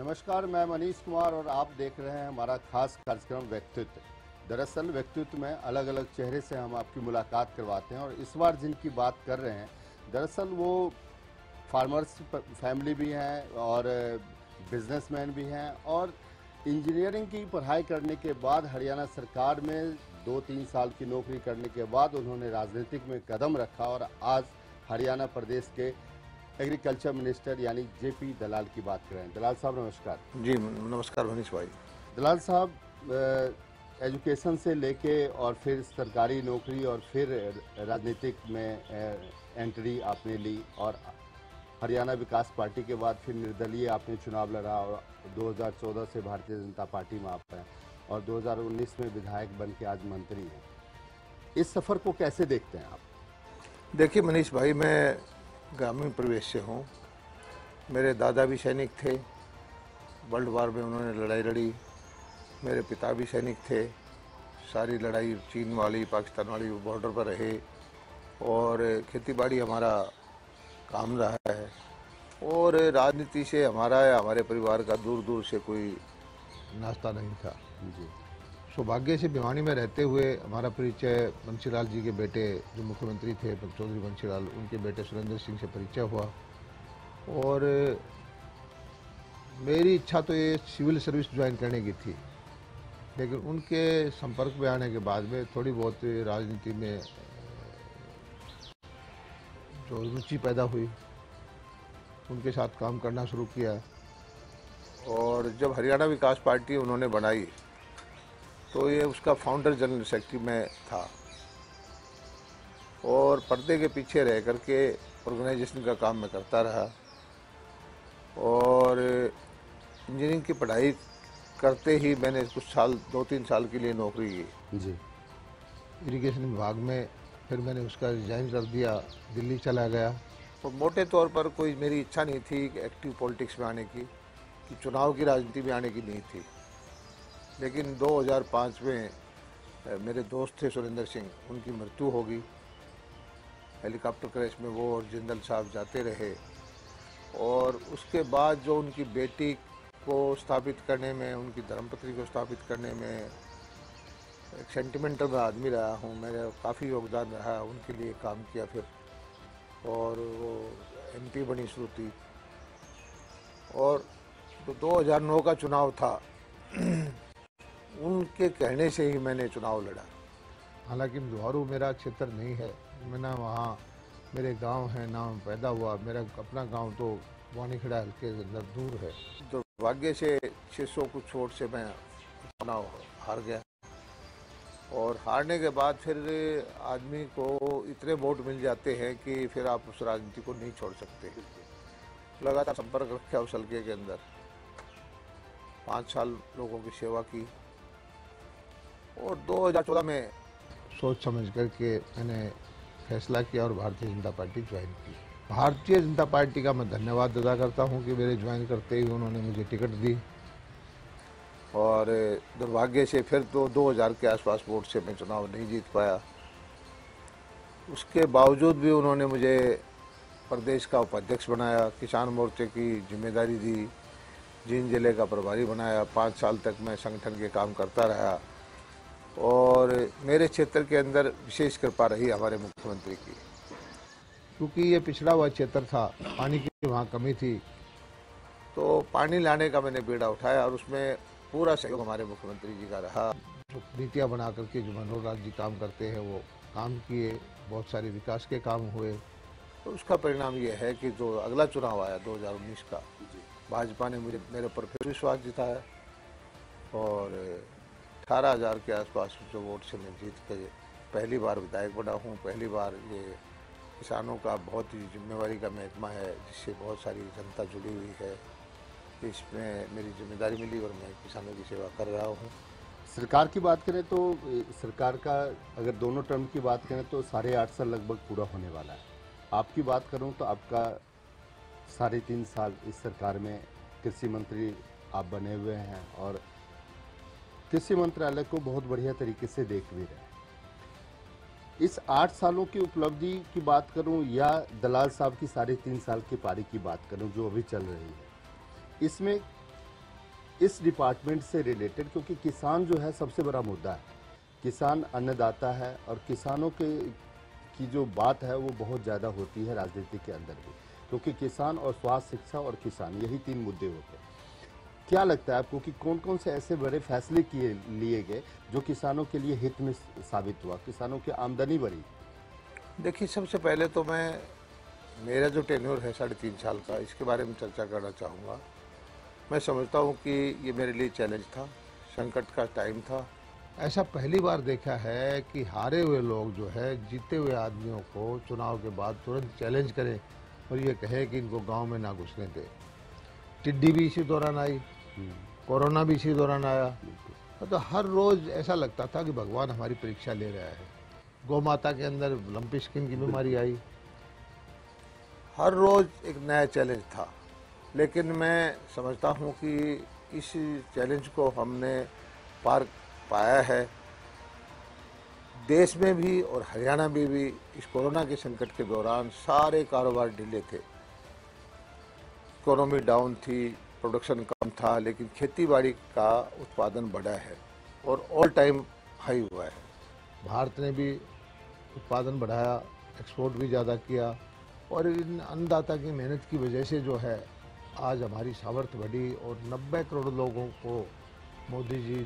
नमस्कार, मैं मनीष कुमार और आप देख रहे हैं हमारा खास कार्यक्रम व्यक्तित्व। दरअसल व्यक्तित्व में अलग अलग चेहरे से हम आपकी मुलाकात करवाते हैं और इस बार जिनकी बात कर रहे हैं दरअसल वो फार्मर्स फैमिली भी हैं और बिजनेसमैन भी हैं और इंजीनियरिंग की पढ़ाई करने के बाद हरियाणा सरकार में 2-3 साल की नौकरी करने के बाद उन्होंने राजनीतिक में कदम रखा और आज हरियाणा प्रदेश के एग्रीकल्चर मिनिस्टर यानी जेपी दलाल की बात करें। दलाल साहब नमस्कार। जी नमस्कार मनीष भाई। दलाल साहब एजुकेशन से लेके और फिर सरकारी नौकरी और फिर राजनीतिक में एंट्री आपने ली और हरियाणा विकास पार्टी के बाद फिर निर्दलीय आपने चुनाव लड़ा और 2014 से भारतीय जनता पार्टी में आप हैं और 2019 में विधायक बन के आज मंत्री हैं। इस सफ़र को कैसे देखते हैं आप? देखिए मनीष भाई, मैं ग्रामीण प्रवेश से हूँ। मेरे दादा भी सैनिक थे, वर्ल्ड वार में उन्होंने लड़ाई लड़ी। मेरे पिता भी सैनिक थे, सारी लड़ाई चीन वाली पाकिस्तान वाली बॉर्डर पर रहे और खेतीबाड़ी हमारा काम रहा है और राजनीति से हमारा या हमारे परिवार का दूर दूर से कोई नाश्ता नहीं था। जी, सौभाग्य से भिवानी में रहते हुए हमारा परिचय बंशीलाल जी के बेटे जो मुख्यमंत्री थे चौधरी बंशीलाल, उनके बेटे सुरेंद्र सिंह से परिचय हुआ और मेरी इच्छा तो ये सिविल सर्विस ज्वाइन करने की थी, लेकिन उनके संपर्क में आने के बाद में थोड़ी बहुत राजनीति में जो रुचि पैदा हुई, उनके साथ काम करना शुरू किया और जब हरियाणा विकास पार्टी उन्होंने बनाई तो ये उसका फाउंडर जनरल सेक्रेटरी में था और पर्दे के पीछे रह करके ऑर्गेनाइजेशन का काम मैं करता रहा और इंजीनियरिंग की पढ़ाई करते ही मैंने कुछ साल 2-3 साल के लिए नौकरी की जी, इरिगेशन विभाग में। फिर मैंने उसका रिजाइन कर दिया, दिल्ली चला गया। तो मोटे तौर पर कोई मेरी इच्छा नहीं थी कि एक्टिव पॉलिटिक्स में आने की, कि चुनाव की राजनीति में आने की नहीं थी। लेकिन 2005 में मेरे दोस्त थे सुरेंद्र सिंह, उनकी मृत्यु हो गई हेलीकॉप्टर क्रैश में। वो और जिंदल साहब जाते रहे और उसके बाद जो उनकी बेटी को स्थापित करने में, उनकी धर्मपत्नी को स्थापित करने में एक सेंटिमेंटल आदमी रहा हूँ। मेरा काफ़ी योगदान रहा, उनके लिए काम किया फिर और वो एमपी बनी श्रुति। और तो 2009 का चुनाव था, उनके कहने से ही मैंने चुनाव लड़ा। हालांकि दुहारू मेरा क्षेत्र नहीं है, मैं ना वहाँ मेरे गांव है ना पैदा हुआ। मेरा अपना गांव तो वानीखेड़ा हल्के के अंदर दूर है। दुर्भाग्य से 600 कुछ वोट से मैं चुनाव हार गया और हारने के बाद फिर आदमी को इतने वोट मिल जाते हैं कि फिर आप उस राजनीति को नहीं छोड़ सकते। लगातार संपर्क रखा उस हल्के के अंदर, 5 साल लोगों की सेवा की और 2014 में सोच समझ करके मैंने फैसला किया और भारतीय जनता पार्टी ज्वाइन की। भारतीय जनता पार्टी का मैं धन्यवाद अदा करता हूं कि मेरे ज्वाइन करते ही उन्होंने मुझे टिकट दी और दुर्भाग्य से फिर तो 2000 के आसपास वोट से मैं चुनाव नहीं जीत पाया। उसके बावजूद भी उन्होंने मुझे प्रदेश का उपाध्यक्ष बनाया, किसान मोर्चे की जिम्मेदारी दी, जींद जिले का प्रभारी बनाया। 5 साल तक मैं संगठन के काम करता रहा और मेरे क्षेत्र के अंदर विशेष कृपा रही हमारे मुख्यमंत्री की, क्योंकि ये पिछड़ा हुआ क्षेत्र था, पानी की वहाँ कमी थी। तो पानी लाने का मैंने बीड़ा उठाया और उसमें पूरा सहयोग हमारे मुख्यमंत्री जी का रहा। जो नीतियाँ बना करके जो मनोहर लाल जी काम करते हैं वो काम किए, बहुत सारे विकास के काम हुए। तो उसका परिणाम ये है कि जो अगला चुनाव आया 2019 का, भाजपा ने मेरे ऊपर फिर विश्वास जिताया और 18,000 के आसपास जो वोट से मैं जीत के पहली बार विधायक बना हूँ। पहली बार ये किसानों का बहुत ही जिम्मेवारी का महकमा है, जिससे बहुत सारी जनता जुड़ी हुई है। इसमें मेरी जिम्मेदारी मिली और मैं किसानों की सेवा कर रहा हूँ। सरकार की बात करें तो सरकार का अगर दोनों टर्म की बात करें तो 8.5 साल लगभग पूरा होने वाला है। आपकी बात करूं तो आपका 3.5 साल इस सरकार में कृषि मंत्री आप बने हुए हैं और कृषि मंत्रालय को बहुत बढ़िया तरीके से देख भी रहे हैं। इस 8 सालों की उपलब्धि की बात करूं या दलाल साहब की 3.5 साल की पारी की बात करूं जो अभी चल रही है, इसमें इस डिपार्टमेंट से रिलेटेड, क्योंकि किसान जो है सबसे बड़ा मुद्दा है। किसान अन्नदाता है और किसानों के की जो बात है वो बहुत ज़्यादा होती है राजनीति के अंदर भी, क्योंकि किसान और स्वास्थ्य, शिक्षा और किसान, यही 3 मुद्दे होते हैं। क्या लगता है आपको कि कौन कौन से ऐसे बड़े फैसले लिए गए जो किसानों के लिए हित में साबित हुआ, किसानों की आमदनी बढ़ी? देखिए, सबसे पहले तो मेरा जो टेन्योर है 3.5 साल का, इसके बारे में चर्चा करना चाहूँगा। मैं समझता हूँ कि ये मेरे लिए चैलेंज था, संकट का टाइम था। ऐसा पहली बार देखा है कि हारे हुए लोग जो है जीते हुए आदमियों को चुनाव के बाद तुरंत चैलेंज करें और ये कहे कि इनको गांव में ना घुसने दे। टिड्डी भी इसी दौरान आई, कोरोना भी इसी दौरान आया। तो हर रोज़ ऐसा लगता था कि भगवान हमारी परीक्षा ले रहा है। गौ माता के अंदर लंपी स्किन की बीमारी आई। हर रोज़ एक नया चैलेंज था, लेकिन मैं समझता हूँ कि इस चैलेंज को हमने पार पाया है। देश में भी और हरियाणा में भी इस कोरोना के संकट के दौरान सारे कारोबार ढीले थे, इकोनॉमी डाउन थी, प्रोडक्शन कम था, लेकिन खेतीबाड़ी का उत्पादन बढ़ा है और ऑल टाइम हाई हुआ है। भारत ने भी उत्पादन बढ़ाया, एक्सपोर्ट भी ज़्यादा किया और इन अन्नदाता की मेहनत की वजह से जो है आज हमारी सामर्थ्य बढ़ी और 90 करोड़ लोगों को मोदी जी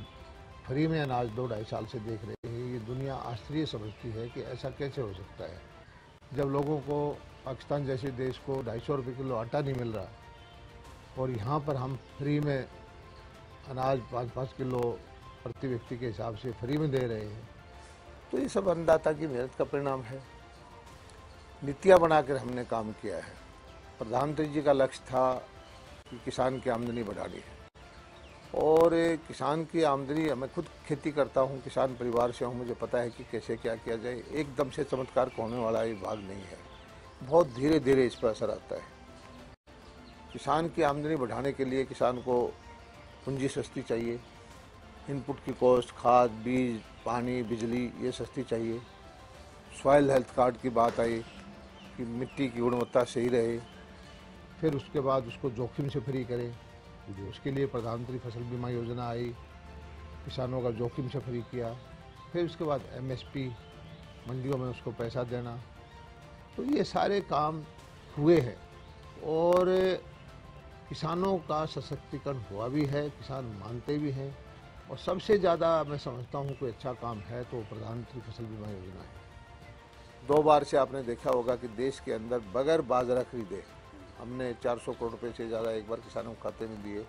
फ्री में अनाज 2-2.5 साल से देख रहे हैं। ये दुनिया आश्चर्य समझती है कि ऐसा कैसे हो सकता है, जब लोगों को पाकिस्तान जैसे देश को 250 रुपये किलो आटा नहीं मिल रहा और यहाँ पर हम फ्री में अनाज 5-5 किलो प्रति व्यक्ति के हिसाब से फ्री में दे रहे हैं। तो ये सब अन्नदाता की मेहनत का परिणाम है। नीतियाँ बनाकर हमने काम किया है। प्रधानमंत्री जी का लक्ष्य था कि किसान की आमदनी बढ़ानी है और किसान की आमदनी, मैं खुद खेती करता हूँ, किसान परिवार से हूँ, मुझे पता है कि कैसे क्या किया जाए। एकदम से चमत्कार होने वाला ये भाग नहीं है, बहुत धीरे धीरे इस पर असर आता है। किसान की आमदनी बढ़ाने के लिए किसान को पूंजी सस्ती चाहिए, इनपुट की कॉस्ट, खाद, बीज, पानी, बिजली ये सस्ती चाहिए। सॉइल हेल्थ कार्ड की बात आई कि मिट्टी की गुणवत्ता सही रहे। फिर उसके बाद उसको जोखिम से फ्री करें, उसके लिए प्रधानमंत्री फसल बीमा योजना आई, किसानों का जोखिम से फ्री किया। फिर उसके बाद MSP, मंडियों में उसको पैसा देना। तो ये सारे काम हुए हैं और किसानों का सशक्तिकरण हुआ भी है, किसान मानते भी हैं। और सबसे ज़्यादा मैं समझता हूँ कोई अच्छा काम है तो प्रधानमंत्री फसल बीमा योजना है। 2 बार से आपने देखा होगा कि देश के अंदर बगैर बाजरा खरीदे हमने 400 करोड़ रुपये से ज़्यादा एक बार किसानों के खाते में दिए,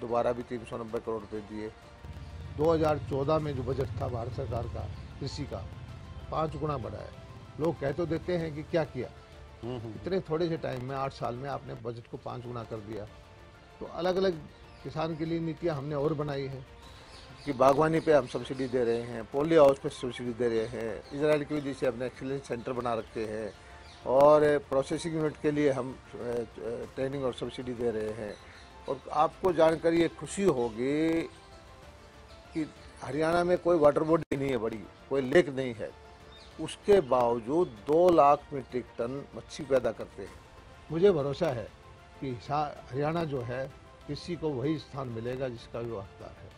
दोबारा भी 390 करोड़ रुपये दिए। 2014 में जो बजट था भारत सरकार का कृषि का 5 गुना बढ़ा है। लोग कह तो देते हैं कि क्या किया, इतने थोड़े से टाइम में 8 साल में आपने बजट को 5 गुना कर दिया। तो अलग अलग किसान के लिए नीतियाँ हमने और बनाई है कि बागवानी पे हम सब्सिडी दे रहे हैं, पोली हाउस पे सब्सिडी दे रहे हैं, इजराइल की वजह से हमने एक्सीलेंस सेंटर बना रखे हैं और प्रोसेसिंग यूनिट के लिए हम ट्रेनिंग और सब्सिडी दे रहे हैं। और आपको जानकर ये खुशी होगी कि हरियाणा में कोई वाटर बॉडी नहीं है बड़ी, कोई लेक नहीं है, उसके बावजूद 2 लाख मीट्रिक टन मच्छी पैदा करते हैं। मुझे भरोसा है कि हरियाणा जो है किसी को वही स्थान मिलेगा जिसका भी हकदार है।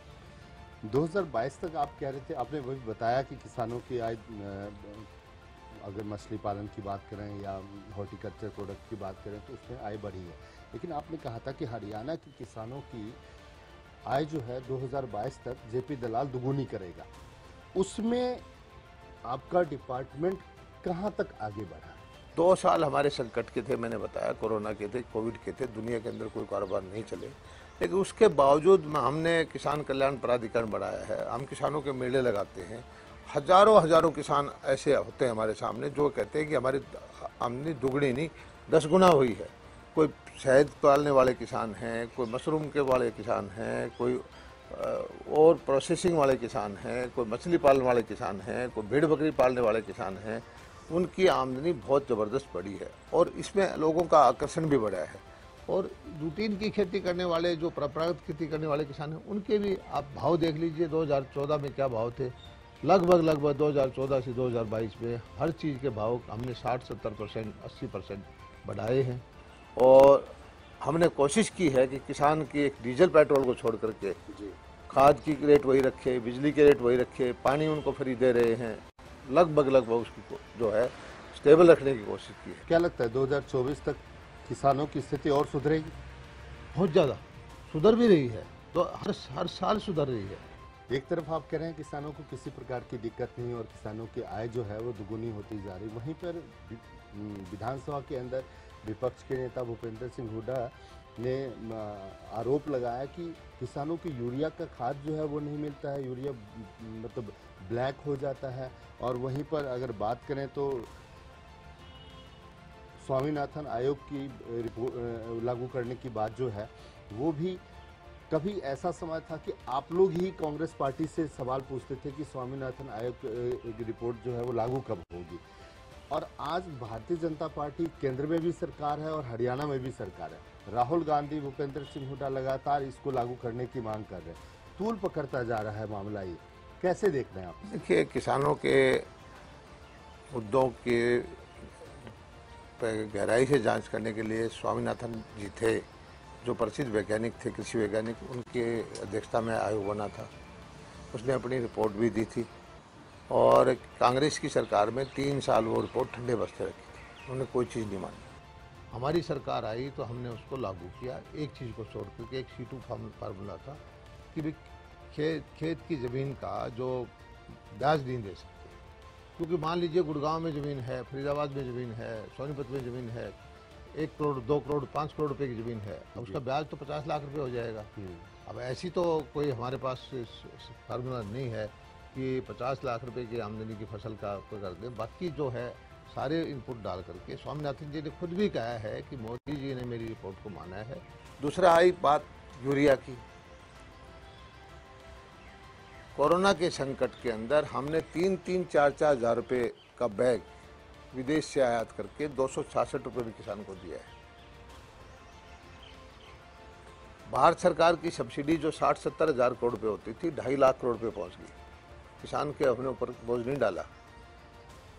2022 तक आप कह रहे थे, आपने वही बताया कि किसानों की आय, अगर मछली पालन की बात करें या हॉर्टिकल्चर प्रोडक्ट की बात करें तो उसमें आय बढ़ी है, लेकिन आपने कहा था कि हरियाणा के किसानों की आय जो है 2022 तक जेपी दलाल दुगुनी करेगा। उसमें आपका डिपार्टमेंट कहाँ तक आगे बढ़ा? 2 साल हमारे संकट के थे, मैंने बताया, कोरोना के थे, कोविड के थे, दुनिया के अंदर कोई कारोबार नहीं चले, लेकिन उसके बावजूद हमने किसान कल्याण प्राधिकरण बढ़ाया है। हम किसानों के मेले लगाते हैं, हजारों किसान ऐसे होते हैं हमारे सामने जो कहते हैं कि हमारी आमदनी दुगनी नहीं 10 गुना हुई है। कोई शहद पालने वाले किसान हैं, कोई मशरूम के वाले किसान हैं, कोई और प्रोसेसिंग वाले किसान हैं, कोई मछली पालने वाले किसान हैं, कोई भेड़ बकरी पालने वाले किसान हैं। उनकी आमदनी बहुत ज़बरदस्त बढ़ी है और इसमें लोगों का आकर्षण भी बढ़ा है। और रूटीन की खेती करने वाले, जो परंपरागत खेती करने वाले किसान हैं, उनके भी आप भाव देख लीजिए 2014 में क्या भाव थे। लगभग 2014 से 2022 में हर चीज़ के भाव हमने 60-70%, 80% बढ़ाए हैं। और हमने कोशिश की है कि किसान की एक डीजल पेट्रोल को छोड़ करके जी। खाद की रेट वही रखे, बिजली के रेट वही रखे, पानी उनको फ्री दे रहे हैं, लगभग उसकी जो है स्टेबल रखने की कोशिश की है। क्या लगता है 2024 तक किसानों की स्थिति और सुधरेगी? बहुत ज़्यादा सुधर भी रही है, तो हर साल सुधर रही है। एक तरफ आप कह रहे हैं किसानों को किसी प्रकार की दिक्कत नहीं और किसानों की आय जो है वो दुगुनी होती जा रही, वहीं पर विधानसभा के अंदर विपक्ष के नेता भूपेंद्र सिंह हुड्डा ने आरोप लगाया कि किसानों की यूरिया का खाद जो है वो नहीं मिलता है, यूरिया मतलब ब्लैक हो जाता है। और वहीं पर अगर बात करें तो स्वामीनाथन आयोग की रिपोर्ट लागू करने की बात जो है वो भी कभी ऐसा समय था कि आप लोग ही कांग्रेस पार्टी से सवाल पूछते थे कि स्वामीनाथन आयोग की रिपोर्ट जो है वो लागू कब होगी, और आज भारतीय जनता पार्टी केंद्र में भी सरकार है और हरियाणा में भी सरकार है। राहुल गांधी, भूपेंद्र सिंह हुड्डा लगातार इसको लागू करने की मांग कर रहे हैं। तूल पकड़ता जा रहा है मामला, ये कैसे देख रहे हैं आप? देखिए, किसानों के मुद्दों के गहराई से जांच करने के लिए स्वामीनाथन जी थे, जो प्रसिद्ध वैज्ञानिक थे, कृषि वैज्ञानिक, उनके अध्यक्षता में आयोग बना था। उसने अपनी रिपोर्ट भी दी थी और कांग्रेस की सरकार में 3 साल वो रिपोर्ट ठंडे बस्ते रखी थी, उन्होंने कोई चीज़ नहीं मानी। हमारी सरकार आई तो हमने उसको लागू किया, एक चीज़ को छोड़ करके। एक C2 फार्मूला था कि भाई खेत की ज़मीन का जो ब्याज नहीं दे सकते, क्योंकि मान लीजिए गुड़गांव में ज़मीन है, फरीदाबाद में ज़मीन है, सोनीपत में ज़मीन है, 1 करोड़, 2 करोड़, 5 करोड़ रुपए की ज़मीन है, अब उसका ब्याज तो 50 लाख रुपए हो जाएगा। अब ऐसी तो कोई हमारे पास फार्मूला नहीं है कि 50 लाख रुपए की आमदनी की फसल का कोई कर दे। बाकी जो है सारे इनपुट डाल करके स्वामीनाथन जी ने खुद भी कहा है कि मोदी जी ने मेरी रिपोर्ट को माना है। दूसरा आई बात यूरिया की। कोरोना के संकट के अंदर हमने 3-4 हज़ार रुपये का बैग विदेश से आयात करके 266 रुपये में किसान को दिया है। भारत सरकार की सब्सिडी जो 60-70 हज़ार करोड़ रुपये होती थी, 2.5 लाख करोड़ रुपये पहुंच गई। किसान के अपने ऊपर बोझ नहीं डाला।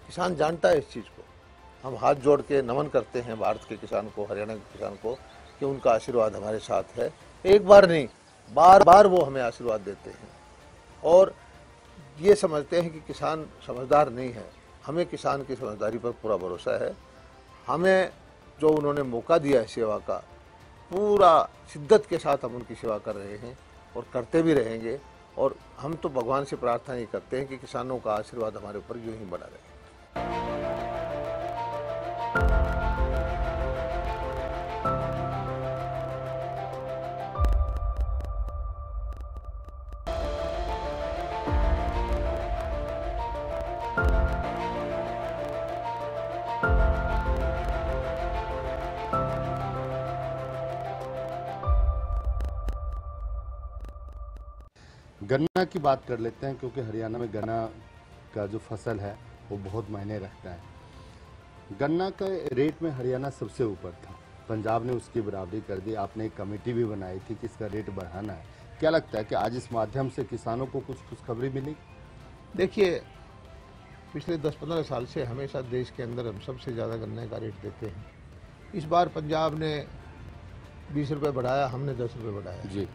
किसान जानता है इस चीज़ को। हम हाथ जोड़ के नमन करते हैं भारत के किसान को, हरियाणा के किसान को, कि उनका आशीर्वाद हमारे साथ है। एक बार नहीं, बार बार वो हमें आशीर्वाद देते हैं और ये समझते हैं कि किसान समझदार नहीं है। हमें किसान की समझदारी पर पूरा भरोसा है। हमें जो उन्होंने मौका दिया है सेवा का, पूरा शिद्दत के साथ हम उनकी सेवा कर रहे हैं और करते भी रहेंगे। और हम तो भगवान से प्रार्थना ही करते हैं कि किसानों का आशीर्वाद हमारे ऊपर यूं ही बना रहे। गन्ना की बात कर लेते हैं, क्योंकि हरियाणा में गन्ना का जो फसल है वो बहुत मायने रखता है। गन्ना का रेट में हरियाणा सबसे ऊपर था, पंजाब ने उसकी बराबरी कर दी। आपने एक कमेटी भी बनाई थी कि इसका रेट बढ़ाना है। क्या लगता है कि आज इस माध्यम से किसानों को कुछ खुशखबरी मिली? देखिए, पिछले 10-15 साल से हमेशा देश के अंदर हम सबसे ज़्यादा गन्ने का रेट देते हैं। इस बार पंजाब ने 20 रुपये बढ़ाया, हमने 10 रुपये बढ़ाया जी।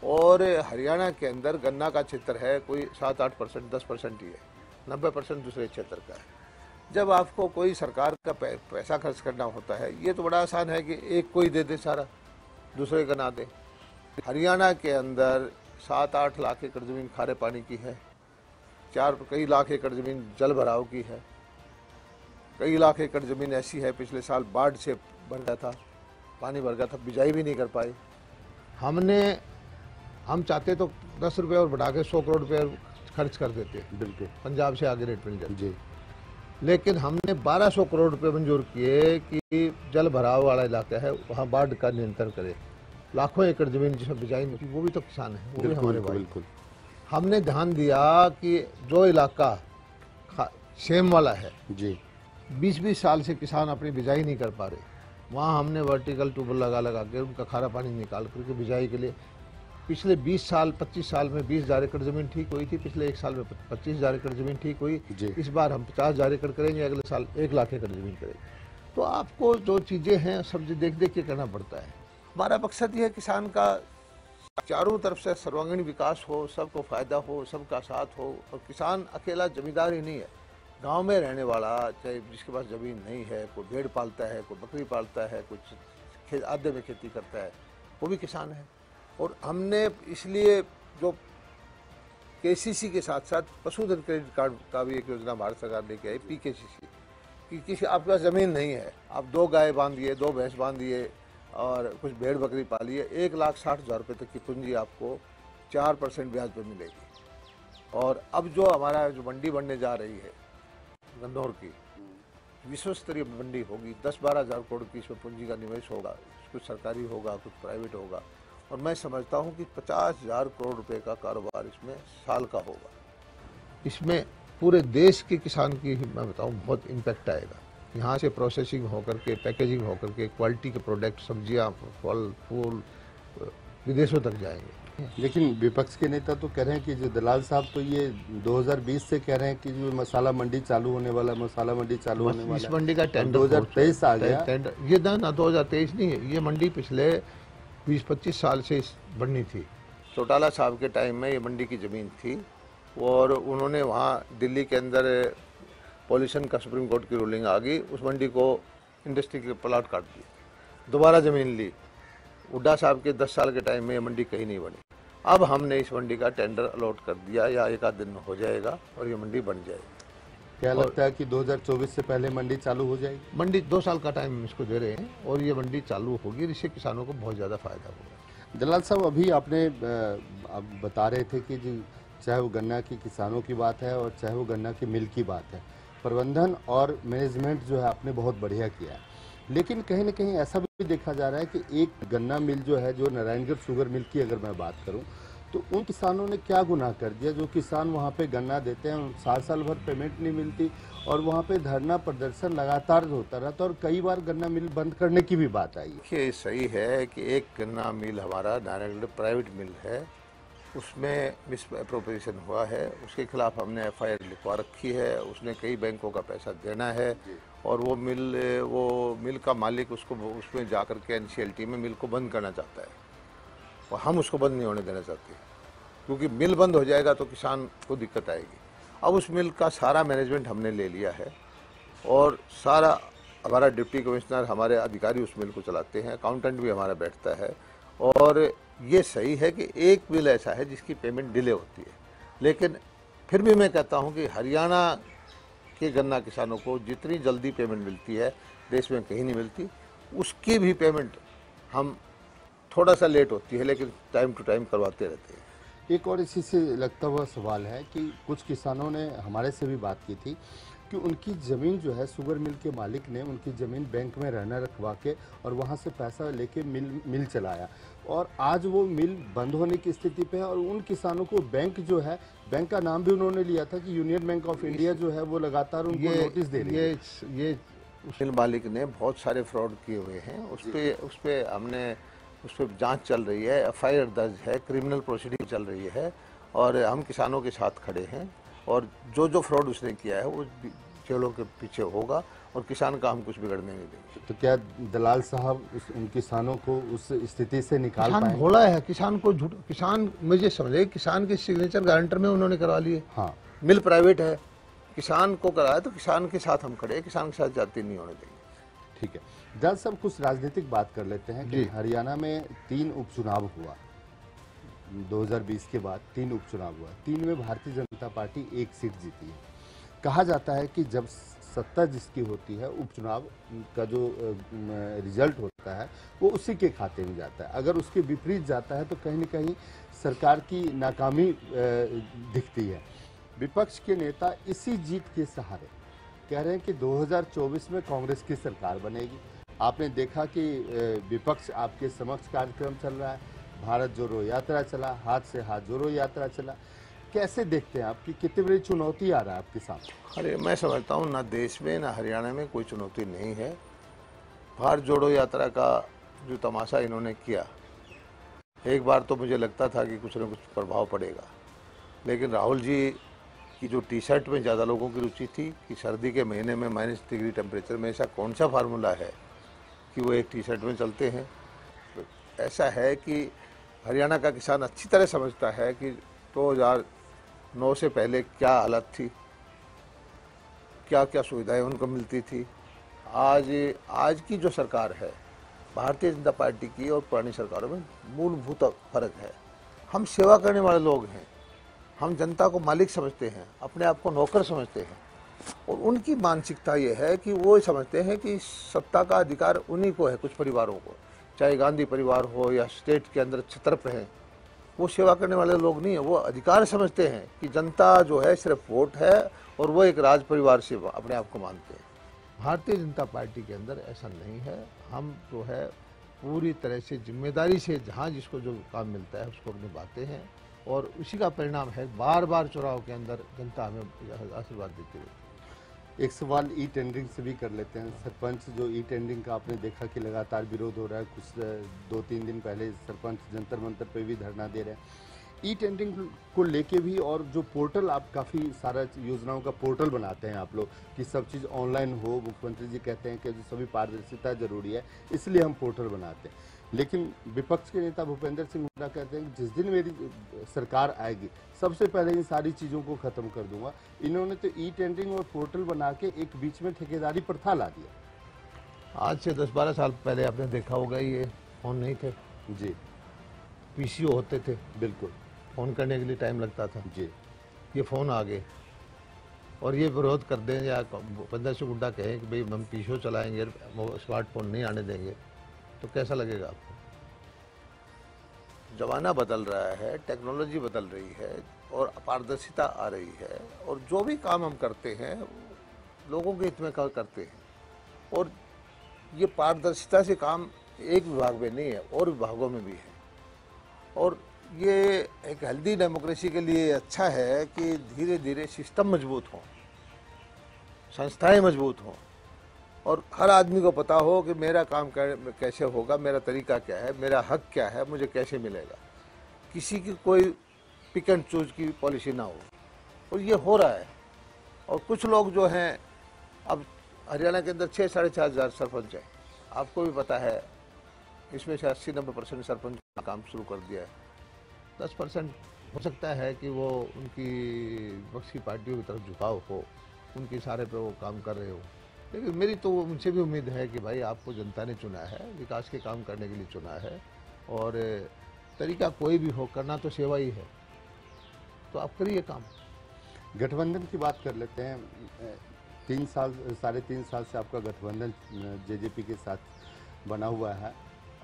और हरियाणा के अंदर गन्ना का क्षेत्र है कोई 7-8%, 10% ही है, 90% दूसरे क्षेत्र का है। जब आपको कोई सरकार का पैसा खर्च करना होता है, ये तो बड़ा आसान है कि एक कोई दे दे सारा, दूसरे का ना दे। हरियाणा के अंदर 7-8 लाख एकड़ ज़मीन खारे पानी की है, कई लाख एकड़ ज़मीन जल भराव की है, कई लाख एकड़ ज़मीन ऐसी है पिछले साल बाढ़ से भर गया था, पानी भर गया था, बिजाई भी नहीं कर पाए। हम चाहते तो 10 रुपये और बढ़ा के 100 करोड़ रुपये खर्च कर देते, बिल्कुल पंजाब से आगे रेट मिल जाए जी। लेकिन हमने 1200 करोड़ रुपए मंजूर किए कि जल भराव वाला इलाका है वहाँ बाढ़ का नियंत्रण करे। लाखों एकड़ जमीन जिसमें बिजाई नहीं की, वो भी तो किसान है, वो भी हमारे भाई। बिल्कुल। हमने ध्यान दिया कि जो इलाका सेम वाला है जी, 20-20 साल से किसान अपनी बिजाई नहीं कर पा रहे, वहाँ हमने वर्टिकल ट्यूबवेल लगा के उनका खारा पानी निकाल करके बिजाई के लिए पिछले 20 साल 25 साल में 20,000 एकड़ ज़मीन ठीक हुई थी, पिछले 1 साल में 25,000 एकड़ ज़मीन ठीक हुई। इस बार हम 50,000 एकड़ करेंगे, अगले साल 1 लाख एकड़ ज़मीन करेंगे। तो आपको जो चीज़ें हैं सब देख देख के करना पड़ता है। हमारा मकसद ये है किसान का चारों तरफ से सर्वांगीण विकास हो, सबको फायदा हो, सबका साथ हो। और किसान अकेला जमींदार ही नहीं है, गांव में रहने वाला, चाहे जिसके पास जमीन नहीं है, कोई भेड़ पालता है, कोई बकरी पालता है, कुछ आधे में खेती करता है, वो भी किसान है। और हमने इसलिए जो केसीसी के साथ साथ पशुधन क्रेडिट कार्ड का भी एक योजना भारत सरकार लेके आई, पीकेसीसी, कि किसी आपके पास ज़मीन नहीं है, आप 2 गाय बांधिए, 2 भैंस बांधिए और कुछ भेड़ बकरी पालिए, 1,60,000 रुपये तक की पूंजी आपको 4% ब्याज पर मिलेगी। और अब जो हमारा जो मंडी बनने जा रही है गन्नौर की, विश्व स्तरीय मंडी होगी, 10-12 हज़ार करोड़ की इसमें पूंजी का निवेश होगा, कुछ सरकारी होगा, कुछ प्राइवेट होगा। और मैं समझता हूँ कि 50,000 करोड़ रुपए का कारोबार इसमें साल का होगा। इसमें पूरे देश के किसान की, मैं बताऊँ, बहुत इम्पैक्ट आएगा। यहाँ से प्रोसेसिंग होकर के, पैकेजिंग होकर के, क्वालिटी के प्रोडक्ट, सब्जियाँ, फल फूल विदेशों तक जाएंगे। लेकिन विपक्ष के नेता तो कह रहे हैं कि जो दलाल साहब तो ये 2020 से कह रहे हैं कि जो मसाला मंडी चालू होने वाला, मसाला मंडी चालू होने वाला, इस मंडी का टेंडर 2023 आ गया। टेंडर ये ना 2023 नहीं है, ये मंडी पिछले 20-25 साल से बननी थी। चौटाला साहब के टाइम में ये मंडी की ज़मीन थी और उन्होंने वहाँ दिल्ली के अंदर पॉल्यूशन का सुप्रीम कोर्ट की रूलिंग आ गई, उस मंडी को इंडस्ट्री के प्लाट काट दिए, दोबारा ज़मीन ली। हुड्डा साहब के 10 साल के टाइम में ये मंडी कहीं नहीं बनी। अब हमने इस मंडी का टेंडर अलॉट कर दिया, या 1 आध दिन में हो जाएगा और ये मंडी बन जाएगी। क्या लगता है कि 2024 से पहले मंडी चालू हो जाएगी? मंडी 2 साल का टाइम इसको दे रहे हैं और ये मंडी चालू होगी, इससे किसानों को बहुत ज़्यादा फायदा होगा। दलाल साहब, अभी आपने अब बता रहे थे कि जो चाहे वो गन्ना की किसानों की बात है और चाहे वो गन्ना की मिल की बात है, प्रबंधन और मैनेजमेंट जो है आपने बहुत बढ़िया किया है। लेकिन कहीं ना कहीं ऐसा भी देखा जा रहा है कि एक गन्ना मिल जो है, जो नारायणगढ़ शुगर मिल की अगर मैं बात करूं, तो उन किसानों ने क्या गुनाह कर दिया? जो किसान वहां पे गन्ना देते हैं, साल भर पेमेंट नहीं मिलती और वहां पे धरना प्रदर्शन लगातार होता रहता और कई बार गन्ना मिल बंद करने की भी बात आई है। देखिए, सही है कि एक गन्ना मिल हमारा नारायणगढ़ प्राइवेट मिल है, उसमें मिस अप्रोप्रिएशन हुआ है, उसके खिलाफ हमने FIR लिखवा रखी है। उसने कई बैंकों का पैसा देना है और वो मिल का मालिक उसमें जाकर के NCLT में मिल को बंद करना चाहता है और हम उसको बंद नहीं होने देना चाहते, क्योंकि मिल बंद हो जाएगा तो किसान को दिक्कत आएगी। अब उस मिल का सारा मैनेजमेंट हमने ले लिया है और सारा हमारा डिप्टी कमिश्नर, हमारे अधिकारी उस मिल को चलाते हैं, अकाउंटेंट भी हमारा बैठता है। और ये सही है कि एक मिल ऐसा है जिसकी पेमेंट डिले होती है, लेकिन फिर भी मैं कहता हूँ कि हरियाणा के गन्ना किसानों को जितनी जल्दी पेमेंट मिलती है, देश में कहीं नहीं मिलती, उसकी भी पेमेंट हम थोड़ा सा लेट होती है लेकिन टाइम टू टाइम करवाते रहते हैं। एक और इसी से लगता हुआ सवाल है कि कुछ किसानों ने हमारे से भी बात की थी कि उनकी ज़मीन जो है, शुगर मिल के मालिक ने उनकी ज़मीन बैंक में रहना रखवा के और वहाँ से पैसा लेके मिल चलाया और आज वो मिल बंद होने की स्थिति पे है। और उन किसानों को बैंक जो है, बैंक का नाम भी उन्होंने लिया था कि यूनियन बैंक ऑफ इंडिया जो है वो लगातार उनको नोटिस दे रही है। ये मिल मालिक ने बहुत सारे फ्रॉड किए हुए हैं, उस पर जांच चल रही है, FIR दर्ज है, क्रिमिनल प्रोसीडिंग चल रही है और हम किसानों के साथ खड़े हैं और जो फ्रॉड उसने किया है वो जेलों के पीछे होगा और किसान का हम कुछ बिगड़ने नहीं देंगे। तो क्या दलाल साहब उन किसानों को उस स्थिति से निकाल पाए? किसान भोला है, किसान को किसान मुझे समझे, किसान के सिग्नेचर गारंटर में उन्होंने करवा लिए। हाँ, मिल प्राइवेट है, किसान को कराया तो किसान के साथ हम खड़े, किसान के साथ जाति नहीं होने देंगे। ठीक है दलाल साहब, कुछ राजनीतिक बात कर लेते हैं कि हरियाणा में 3 उपचुनाव हुआ, 2020 के बाद 3 उपचुनाव हुआ, 3 में भारतीय जनता पार्टी 1 सीट जीती है। कहा जाता है कि जब सत्ता जिसकी होती है, उपचुनाव का जो रिजल्ट होता है वो उसी के खाते में जाता है। अगर उसके विपरीत जाता है तो कहीं न कहीं सरकार की नाकामी दिखती है। विपक्ष के नेता इसी जीत के सहारे कह रहे हैं कि 2024 में कांग्रेस की सरकार बनेगी। आपने देखा कि विपक्ष आपके समक्ष कार्यक्रम चल रहा है, भारत जोड़ो यात्रा चला, हाथ से हाथ जोड़ो यात्रा चला। कैसे देखते हैं आप कि कितनी बड़ी चुनौती आ रहा है आपके सामने? अरे मैं समझता हूँ ना देश में ना हरियाणा में कोई चुनौती नहीं है। भारत जोड़ो यात्रा का जो तमाशा इन्होंने किया, एक बार तो मुझे लगता था कि कुछ न कुछ प्रभाव पड़ेगा, लेकिन राहुल जी की जो टी-शर्ट में ज़्यादा लोगों की रुचि थी कि सर्दी के महीने में -डिग्री टेम्परेचर में ऐसा कौन सा फार्मूला है कि वो एक टी-शर्ट में चलते हैं। ऐसा है कि हरियाणा का किसान अच्छी तरह समझता है कि 2009 से पहले क्या हालत थी, क्या क्या सुविधाएं उनको मिलती थी। आज की जो सरकार है भारतीय जनता पार्टी की और पुरानी सरकारों में मूलभूत फर्क है। हम सेवा करने वाले लोग हैं, हम जनता को मालिक समझते हैं, अपने आप को नौकर समझते हैं, और उनकी मानसिकता ये है कि वो समझते हैं कि सत्ता का अधिकार उन्हीं को है, कुछ परिवारों को, चाहे गांधी परिवार हो या स्टेट के अंदर छत्रप हैं। वो सेवा करने वाले लोग नहीं है, वो अधिकार समझते हैं कि जनता जो है सिर्फ वोट है और वो एक राज परिवार से अपने आप को मानते हैं। भारतीय जनता पार्टी के अंदर ऐसा नहीं है। हम जो है पूरी तरह से जिम्मेदारी से जहाँ जिसको जो काम मिलता है उसको निभाते हैं, और उसी का परिणाम है बार बार चुनाव के अंदर जनता हमें आशीर्वाद देती है। एक सवाल ई टेंडरिंग से भी कर लेते हैं। सरपंच जो ई टेंडरिंग का आपने देखा कि लगातार विरोध हो रहा है, कुछ 2-3 दिन पहले सरपंच जंतर मंतर पे भी धरना दे रहे हैं ई टेंडरिंग को लेके भी, और जो पोर्टल आप काफ़ी सारा योजनाओं का पोर्टल बनाते हैं आप लोग कि सब चीज़ ऑनलाइन हो। मुख्यमंत्री जी कहते हैं कि जो सभी पारदर्शिता जरूरी है, इसलिए हम पोर्टल बनाते हैं। लेकिन विपक्ष के नेता भूपेंद्र सिंह हुड्डा कहते हैं कि जिस दिन मेरी सरकार आएगी सबसे पहले इन सारी चीज़ों को ख़त्म कर दूंगा। इन्होंने तो ई टेंडरिंग और पोर्टल बना के एक बीच में ठेकेदारी प्रथा ला दिया। आज से 10-12 साल पहले आपने देखा होगा ये फ़ोन नहीं थे जी, पीसीओ होते थे, बिल्कुल, फ़ोन करने के लिए टाइम लगता था। जी, ये फ़ोन आ गए और ये विरोध कर दें या भूपेंद्र सिंह हुड्डा कहें कि भाई हम पीसीओ चलाएंगे, स्मार्टफोन नहीं आने देंगे, तो कैसा लगेगा आपको? ज़माना बदल रहा है, टेक्नोलॉजी बदल रही है और अपारदर्शिता आ रही है, और जो भी काम हम करते हैं लोगों के हित में करते हैं। और ये पारदर्शिता से काम एक विभाग में नहीं है, और विभागों में भी है। और ये एक हेल्दी डेमोक्रेसी के लिए अच्छा है कि धीरे धीरे सिस्टम मजबूत हों, संस्थाएं मजबूत हों, और हर आदमी को पता हो कि मेरा काम कैसे होगा, मेरा तरीका क्या है, मेरा हक क्या है, मुझे कैसे मिलेगा। किसी की कोई पिक एंड चूज की पॉलिसी ना हो, और ये हो रहा है। और कुछ लोग जो हैं, अब हरियाणा के अंदर 6-4.5 हज़ार सरपंच हैं, आपको भी पता है, इसमें से 80-90% सरपंच का काम शुरू कर दिया है। 10% हो सकता है कि वो उनकी विपक्ष की पार्टियों की तरफ झुकाव हो, उनके इशारे पे वो काम कर रहे हो। लेकिन मेरी तो उनसे भी उम्मीद है कि भाई आपको जनता ने चुना है, विकास के काम करने के लिए चुना है, और तरीका कोई भी हो, करना तो सेवा ही है, तो आप करिए काम। गठबंधन की बात कर लेते हैं। 3.5 साल से आपका गठबंधन जेजेपी के साथ बना हुआ है,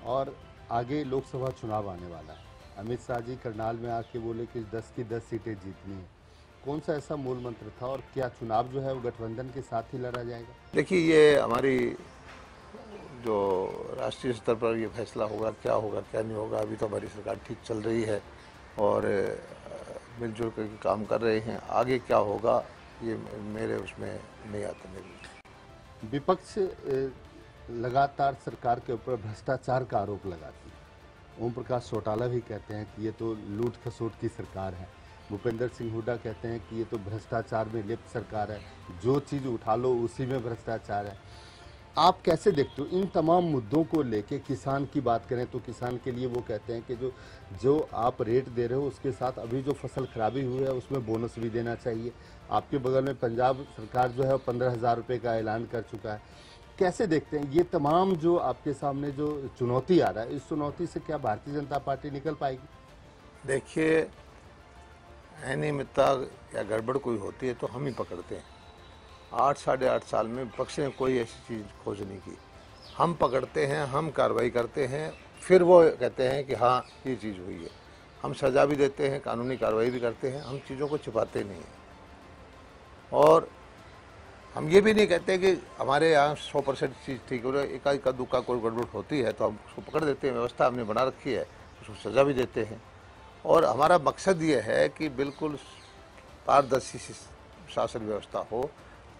और आगे लोकसभा चुनाव आने वाला है। अमित शाह जी करनाल में आके बोले कि 10 की 10 सीटें जीतनी है। कौन सा ऐसा मूल मंत्र था, और क्या चुनाव जो है वो गठबंधन के साथ ही लड़ा जाएगा? देखिए, ये हमारी जो राष्ट्रीय स्तर पर ये फैसला होगा, क्या होगा क्या नहीं होगा, अभी तो हमारी सरकार ठीक चल रही है और मिलजुल कर काम कर रहे हैं। आगे क्या होगा ये मेरे उसमें नहीं आता। मेरी विपक्ष लगातार सरकार के ऊपर भ्रष्टाचार का आरोप लगाती है। ओम प्रकाश चौटाला भी कहते हैं कि ये तो लूट खसोट की सरकार है। भूपेंद्र सिंह हुड्डा कहते हैं कि ये तो भ्रष्टाचार में लिप्त सरकार है, जो चीज़ उठा लो उसी में भ्रष्टाचार है। आप कैसे देखते हो इन तमाम मुद्दों को लेके? किसान की बात करें तो किसान के लिए वो कहते हैं कि जो आप रेट दे रहे हो उसके साथ अभी जो फसल खराबी हुई है उसमें बोनस भी देना चाहिए। आपके बगल में पंजाब सरकार जो है 15,000 रुपये का ऐलान कर चुका है। कैसे देखते हैं ये तमाम जो आपके सामने जो चुनौती आ रहा है, इस चुनौती से क्या भारतीय जनता पार्टी निकल पाएगी? देखिए, अनियमितता या गड़बड़ कोई होती है तो हम ही पकड़ते हैं। 8-8.5 साल में विपक्ष ने कोई ऐसी चीज़ खोज नहीं की। हम पकड़ते हैं, हम कार्रवाई करते हैं, फिर वो कहते हैं कि हाँ ये चीज़ हुई है। हम सज़ा भी देते हैं, कानूनी कार्रवाई भी करते हैं, हम चीज़ों को छिपाते नहीं हैं। और हम ये भी नहीं कहते कि हमारे यहाँ 100% चीज़ ठीक हो रही है। एका दुक्का कोई गड़बड़ होती है तो हम उसको पकड़ देते हैं, व्यवस्था हमने बना रखी है, उसको सज़ा भी देते हैं। और हमारा मकसद ये है कि बिल्कुल पारदर्शी शासन व्यवस्था हो,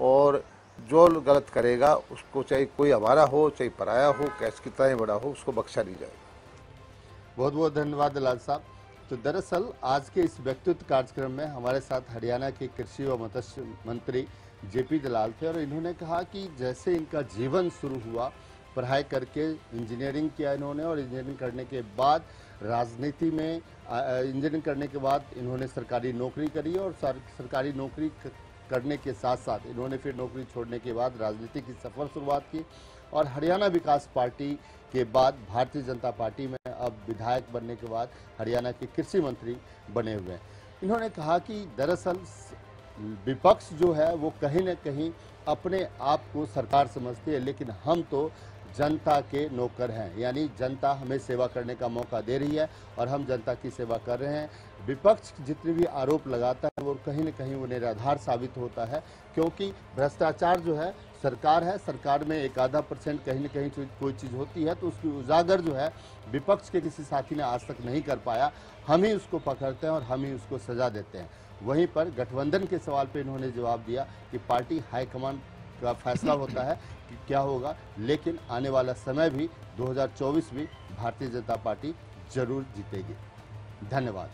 और जो गलत करेगा उसको, चाहे कोई हमारा हो चाहे पराया हो, कैसे कितना ही बड़ा हो, उसको बख्शा नहीं जाएगा। बहुत बहुत धन्यवाद दलाल साहब। तो दरअसल आज के इस व्यक्तित्व कार्यक्रम में हमारे साथ हरियाणा के कृषि व मत्स्य मंत्री जेपी दलाल थे, और इन्होंने कहा कि जैसे इनका जीवन शुरू हुआ पढ़ाई करके इंजीनियरिंग किया इन्होंने और इंजीनियरिंग करने के बाद राजनीति में इंजीनियरिंग करने के बाद इन्होंने सरकारी नौकरी करी और सरकारी नौकरी करने के साथ साथ इन्होंने फिर नौकरी छोड़ने के बाद राजनीति की सफल शुरुआत की और हरियाणा विकास पार्टी के बाद भारतीय जनता पार्टी में अब विधायक बनने के बाद हरियाणा के कृषि मंत्री बने हुए हैं। इन्होंने कहा कि दरअसल विपक्ष जो है वो कहीं न कहीं अपने आप को सरकार समझती है, लेकिन हम तो जनता के नौकर हैं, यानी जनता हमें सेवा करने का मौका दे रही है और हम जनता की सेवा कर रहे हैं। विपक्ष जितने भी आरोप लगाता है वो कहीं न कहीं वो निराधार साबित होता है, क्योंकि भ्रष्टाचार जो है सरकार है, सरकार में 1-आधा% कहीं न कहीं कोई चीज़ होती है तो उसकी उजागर जो है विपक्ष के किसी साथी ने आज तक नहीं कर पाया। हम ही उसको पकड़ते हैं और हम ही उसको सजा देते हैं। वहीं पर गठबंधन के सवाल पे इन्होंने जवाब दिया कि पार्टी हाईकमान का फैसला होता है कि क्या होगा, लेकिन आने वाला समय भी 2024 भी भारतीय जनता पार्टी जरूर जीतेगी। धन्यवाद।